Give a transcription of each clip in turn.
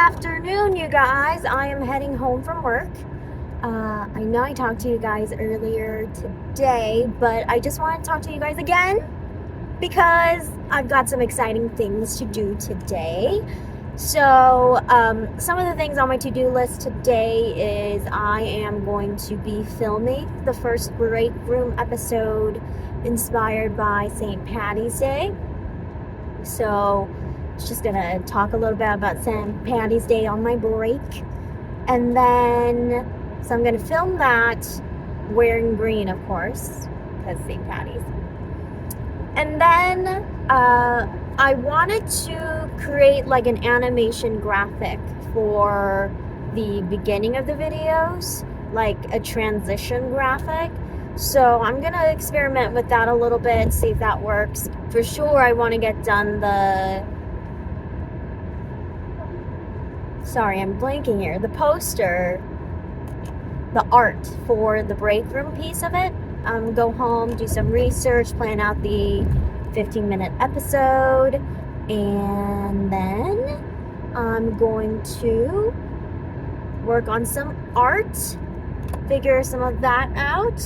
afternoon, you guys. I am heading home from work. I know I talked to you guys earlier today, but I just want to talk to you guys again because I've got some exciting things to do today. So, some of the things on my to-do list today is I am going to be filming the first break room episode inspired by St. Patty's Day. So, just gonna talk a little bit about St. Patty's Day on my break. And then, so I'm gonna film that wearing green, of course, because St. Patty's. And then, I wanted to create like an animation graphic for the beginning of the videos, like a transition graphic. So I'm gonna experiment with that a little bit, see if that works. For sure, I want to get done sorry, I'm blanking here. The poster, the art for the break room piece of it. Go home, do some research, plan out the 15-minute episode, and then I'm going to work on some art, figure some of that out,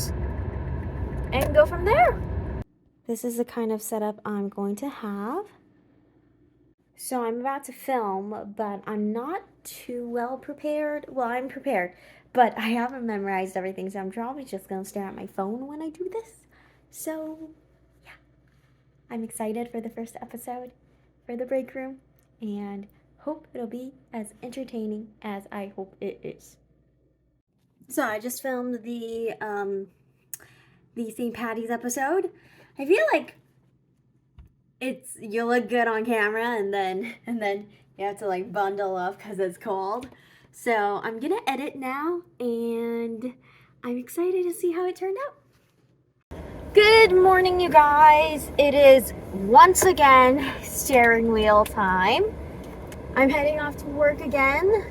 and go from there. This is the kind of setup I'm going to have. So I'm about to film, but I'm not too well prepared. Well, I'm prepared, but I haven't memorized everything, so I'm probably just going to stare at my phone when I do this. So, yeah. I'm excited for the first episode for the break room, and hope it'll be as entertaining as I hope it is. So I just filmed the St. Patty's episode. I feel like you look good on camera, and then you have to like bundle up because it's cold. So I'm gonna edit now, and I'm excited to see how it turned out. Good morning, you guys. It is once again steering wheel time. I'm heading off to work again,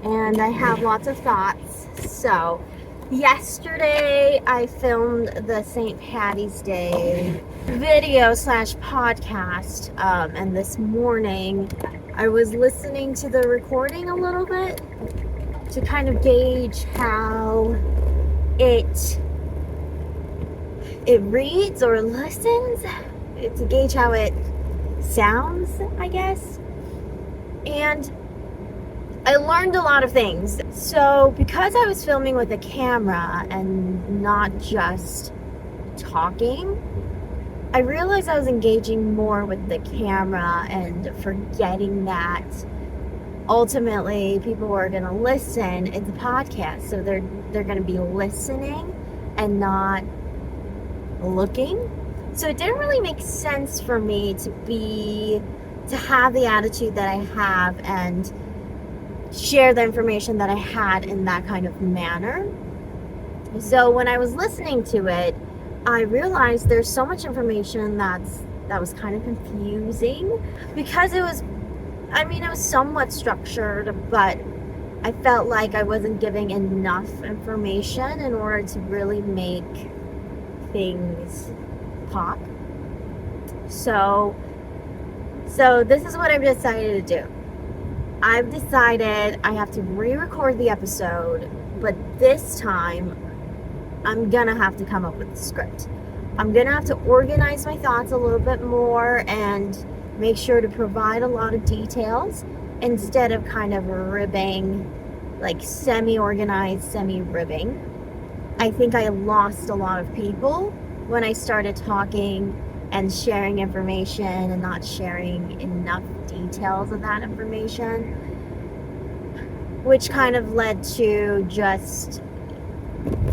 and I have lots of thoughts. So yesterday I filmed the St. Patty's Day video / podcast, and this morning I was listening to the recording a little bit to kind of gauge how it reads or listens, to gauge how it sounds, I guess. And I learned a lot of things. So because I was filming with a camera and not just talking, I realized I was engaging more with the camera and forgetting that ultimately people are going to listen. It's a podcast, so they're going to be listening and not looking. So it didn't really make sense for me to have the attitude that I have and share the information that I had in that kind of manner. So when I was listening to it, I realized there's so much information that was kind of confusing, because it was somewhat structured, but I felt like I wasn't giving enough information in order to really make things pop. So this is what I've decided to do. I've decided I have to re-record the episode, but this time I'm gonna have to come up with a script. I'm gonna have to organize my thoughts a little bit more and make sure to provide a lot of details instead of kind of ribbing, like semi-organized, semi-ribbing. I think I lost a lot of people when I started talking and sharing information and not sharing enough details of that information, which kind of led to just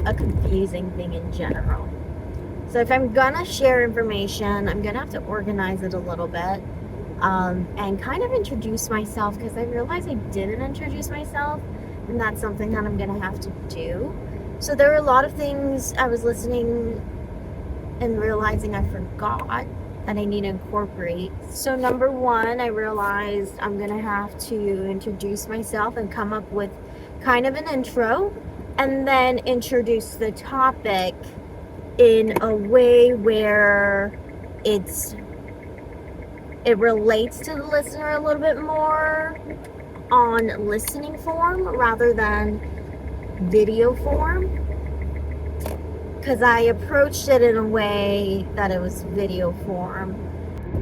a confusing thing in general. So if I'm gonna share information, I'm gonna have to organize it a little bit, and kind of introduce myself, because I realized I didn't introduce myself, and that's something that I'm gonna have to do. So there were a lot of things I was listening and realizing I forgot that I need to incorporate. So number one, I realized I'm gonna have to introduce myself and come up with kind of an intro, and then introduce the topic in a way where it relates to the listener a little bit more, on listening form rather than video form, because I approached it in a way that it was video form.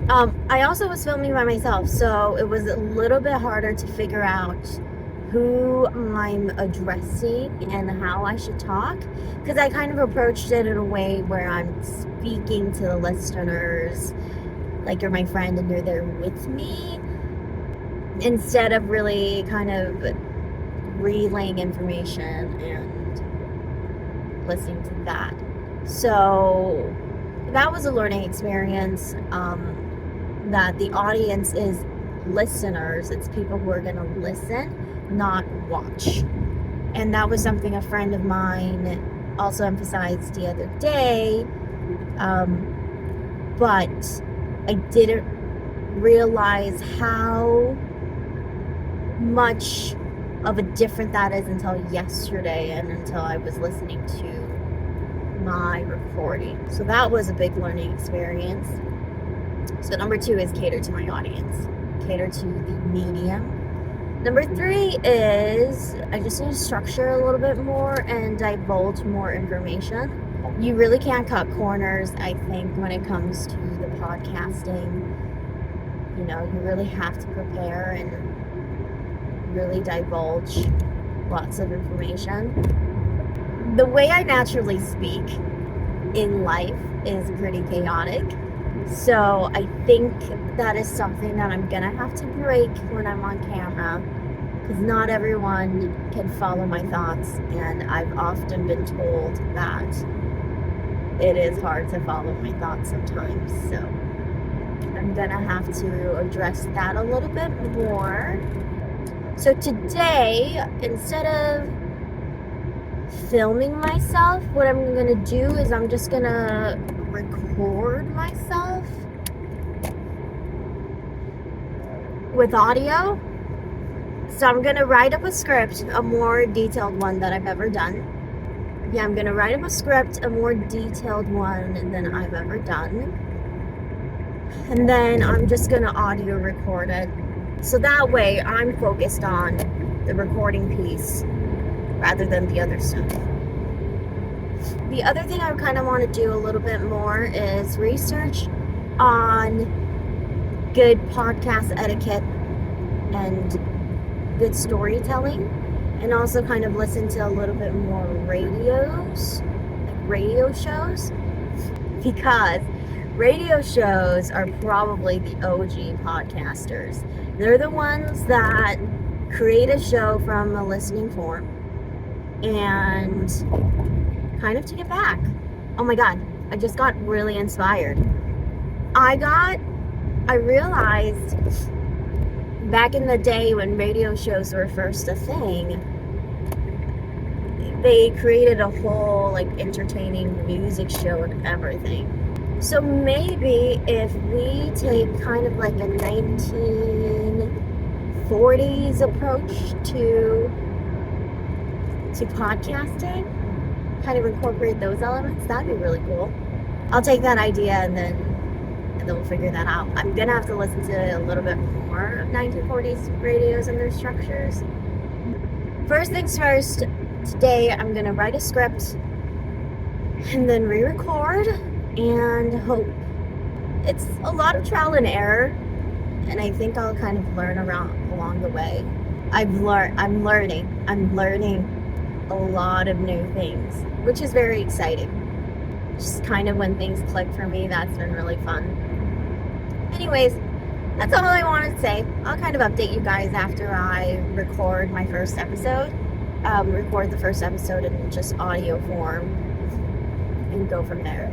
I also was filming by myself, so it was a little bit harder to figure out who I'm addressing and how I should talk, because I kind of approached it in a way where I'm speaking to the listeners like you're my friend and you're there with me, instead of really kind of relaying information and listening to that. So that was a learning experience, that the audience is listeners. It's people who are going to listen, not watch. And that was something a friend of mine also emphasized the other day, but I didn't realize how much of a different that is until yesterday and until I was listening to my recording. So that was a big learning experience. So number 2 is cater to my audience, cater to the medium. Number 3 is I just need to structure a little bit more and divulge more information. You really can't cut corners, I think, when it comes to the podcasting. You know, you really have to prepare and really divulge lots of information. The way I naturally speak in life is pretty chaotic. So I think that is something that I'm gonna have to break when I'm on camera, because not everyone can follow my thoughts, and I've often been told that it is hard to follow my thoughts sometimes. So I'm gonna have to address that a little bit more. So today, instead of filming myself, what I'm gonna do is I'm just gonna record myself with audio. So I'm gonna write up a script, a more detailed one that I've ever done. Yeah, I'm gonna write up a script, a more detailed one than I've ever done. And then I'm just gonna audio record it. So that way I'm focused on the recording piece rather than the other stuff. The other thing I kind of want to do a little bit more is research on good podcast etiquette and good storytelling, and also kind of listen to a little bit more radios, like radio shows, because radio shows are probably the OG podcasters. They're the ones that create a show from a listening form and kind of take it back. Oh my god, I just got really inspired. I realized back in the day when radio shows were first a thing, they created a whole like entertaining music show and everything. So maybe if we take kind of like a 1940s approach to podcasting, kind of incorporate those elements, that'd be really cool. I'll take that idea and then we'll figure that out. I'm gonna have to listen to a little bit more of 1940s radios and their structures. First things first, today I'm gonna write a script and then re-record and hope. It's a lot of trial and error, and I think I'll kind of learn along the way. I'm learning a lot of new things, which is very exciting. Just kind of when things click for me, that's been really fun. Anyways, that's all I wanted to say. I'll kind of update you guys after I record my first episode. Record the first episode in just audio form and go from there.